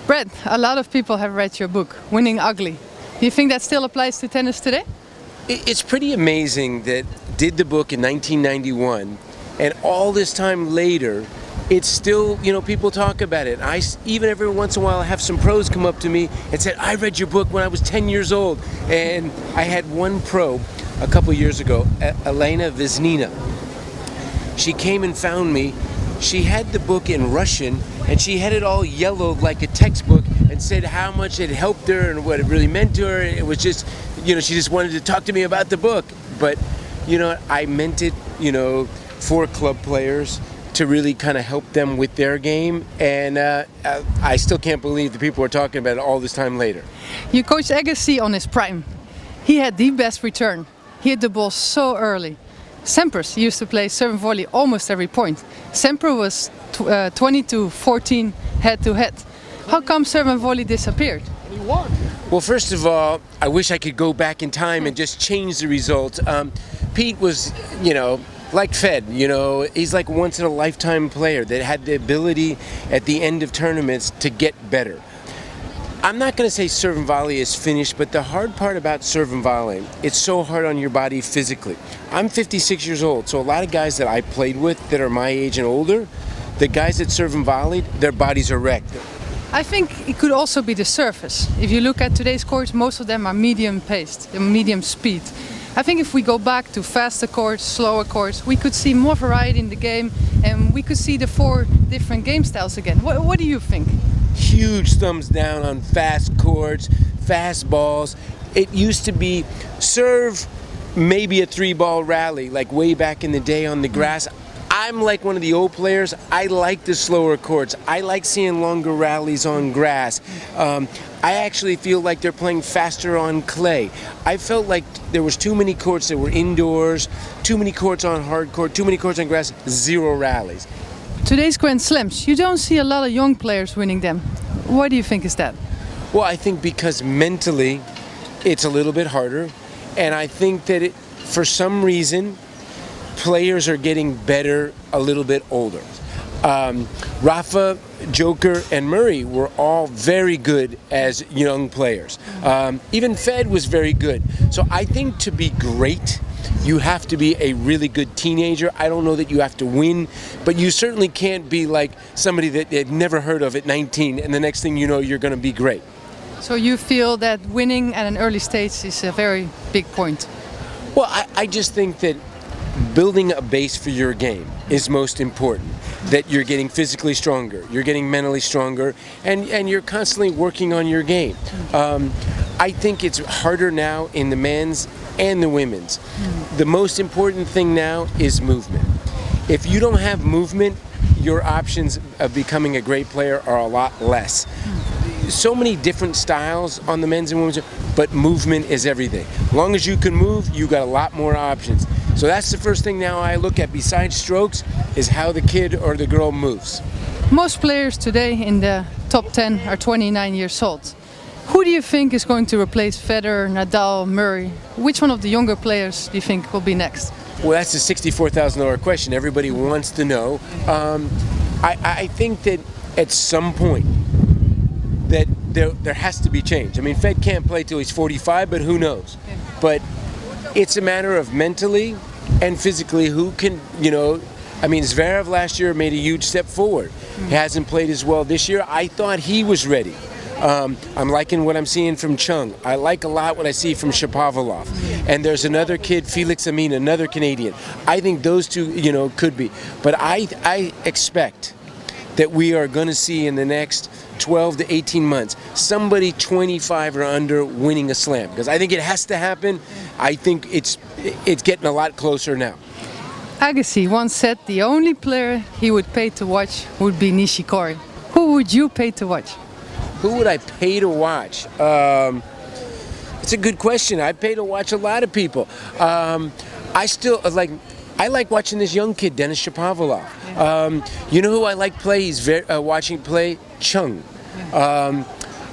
Brett, a lot of people have read your book, Winning Ugly. Do you think that still applies to tennis today? It's pretty amazing that did the book in 1991, and all this time later, it's still, people talk about it. Even every once in a while, I have some pros come up to me and said, I read your book when I was 10 years old. And I had one pro a couple years ago, Elena Viznina. She came and found me. She had the book in Russian, and she had it all yellowed like a textbook and said how much it helped her and what it really meant to her. It was just, she just wanted to talk to me about the book. But, I meant it, for club players to really kind of help them with their game. And I still can't believe the people are talking about it all this time later. You coached Agassi on his prime. He had the best return. He hit the ball so early. Sampras used to play serve and volley almost every point. Sampras was 20-14 head-to-head. How come serve and volley disappeared? Well, first of all, I wish I could go back in time and just change the result. Pete was, like Fed, he's like once in a lifetime player that had the ability at the end of tournaments to get better. I'm not going to say serve and volley is finished, but the hard part about serve and volley, it's so hard on your body physically. I'm 56 years old, so a lot of guys that I played with that are my age and older, the guys that serve and volley, their bodies are wrecked. I think it could also be the surface. If you look at today's courts, most of them are medium paced, medium speed. I think if we go back to faster courts, slower courts, we could see more variety in the game and we could see the 4 different game styles again. What do you think? Huge thumbs down on fast courts, fast balls. It used to be serve, maybe a 3-ball rally, like way back in the day on the grass. I'm like one of the old players. I like the slower courts. I like seeing longer rallies on grass. I actually feel like they're playing faster on clay. I felt like there was too many courts that were indoors, too many courts on hard court, too many courts on grass, 0 rallies. Today's Grand Slams, you don't see a lot of young players winning them. Why do you think is that? Well, I think because mentally it's a little bit harder, and I think that for some reason players are getting better a little bit older. Rafa, Joker, and Murray were all very good as young players. Even Fed was very good. So I think to be great, you have to be a really good teenager. I don't know that you have to win, but you certainly can't be like somebody that they've never heard of at 19 and the next thing you know you're going to be great. So you feel that winning at an early stage is a very big point? Well, I just think that building a base for your game is most important. That you're getting physically stronger, you're getting mentally stronger, and you're constantly working on your game. I think it's harder now in the men's and the women's. The most important thing now is movement. If you don't have movement, your options of becoming a great player are a lot less. So many different styles on the men's and women's, but movement is everything. As long as you can move, you got a lot more options. So that's the first thing now I look at besides strokes is how the kid or the girl moves. Most players today in the top 10 are 29 years old. Who do you think is going to replace Federer, Nadal, Murray? Which one of the younger players do you think will be next? Well, that's a $64,000 question. Everybody wants to know. I think that at some point that there has to be change. I mean, Fed can't play till he's 45, but who knows? Yeah. But it's a matter of mentally and physically who can, Zverev last year made a huge step forward. He hasn't played as well this year. I thought he was ready. I'm liking what I'm seeing from Chung. I like a lot what I see from Chapovalov. And there's another kid, Felix Amin, another Canadian. I think those two, could be. But I expect that we are going to see in the next 12 to 18 months somebody 25 or under winning a slam. Because I think it has to happen. I think it's getting a lot closer now. Agassi once said the only player he would pay to watch would be Nishikori. Who would you pay to watch? Who would I pay to watch? It's a good question. I'd pay to watch a lot of people. I like watching this young kid, Denis Chapovalov. You know who I like play? He's watching play? Chung.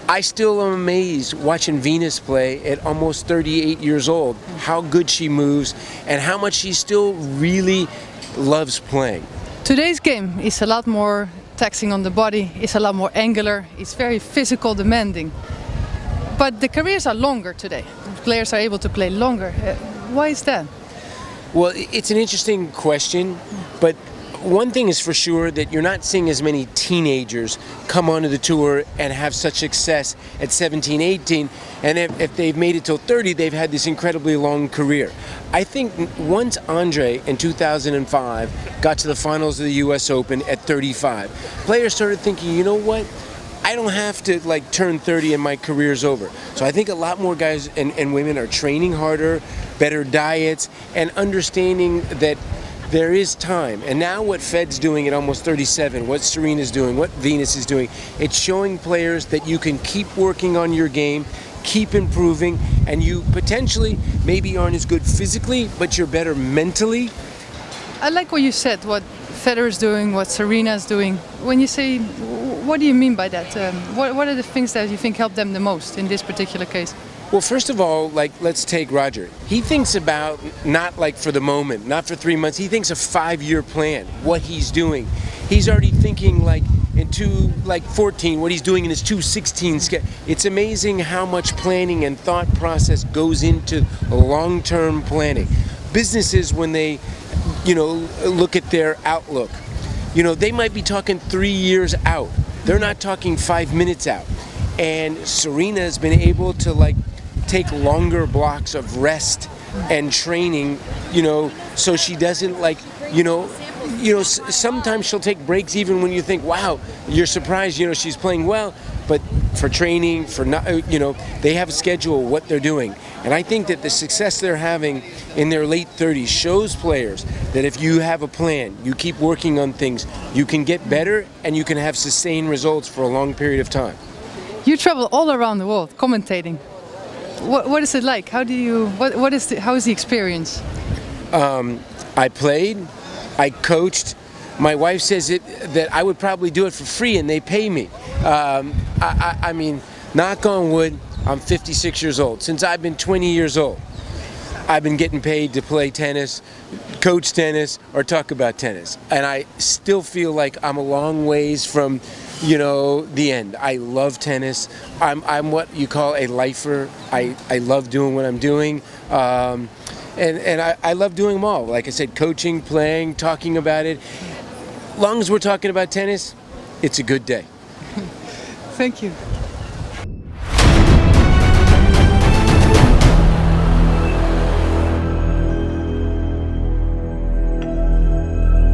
I still am amazed watching Venus play at almost 38 years old, how good she moves and how much she still really loves playing. Today's game is a lot more taxing on the body. It's a lot more angular. It's very physical demanding. But the careers are longer today. Players are able to play longer. Why is that? Well, it's an interesting question, but one thing is for sure that you're not seeing as many teenagers come onto the tour and have such success at 17, 18, and if they've made it till 30, they've had this incredibly long career. I think once Andre in 2005 got to the finals of the US Open at 35, players started thinking, you know what? I don't have to like turn 30 and my career's over. So I think a lot more guys and women are training harder, better diets, and understanding that there is time. And now what Fed's doing at almost 37, what Serena's doing, what Venus is doing, it's showing players that you can keep working on your game, keep improving, and you potentially maybe aren't as good physically, but you're better mentally. I like what you said, what Federer's doing, what Serena's doing. When you say, what do you mean by that? What are the things that you think help them the most in this particular case? Well, first of all, like, let's take Roger. He thinks about not like for the moment, not for 3 months. He thinks a 5-year plan, what he's doing. He's already thinking like in 14, what he's doing in his 216 schedule. It's amazing how much planning and thought process goes into long-term planning. Businesses, when they, look at their outlook, they might be talking 3 years out. They're not talking 5 minutes out. And Serena has been able to take longer blocks of rest and training, so she doesn't sometimes she'll take breaks even when you think, wow, you're surprised, she's playing well, but for training, they have a schedule of what they're doing. And I think that the success they're having in their late 30s shows players that if you have a plan, you keep working on things, you can get better and you can have sustained results for a long period of time. You travel all around the world commentating. What is it like? How is the experience? I played, I coached. My wife says that I would probably do it for free and they pay me. I mean, knock on wood, I'm 56 years old. Since I've been 20 years old, I've been getting paid to play tennis, coach tennis, or talk about tennis. And I still feel like I'm a long ways from the end. I love tennis. I'm what you call a lifer. I love doing what I'm doing. And I love doing them all. Like I said, coaching, playing, talking about it. As long as we're talking about tennis, it's a good day. Thank you.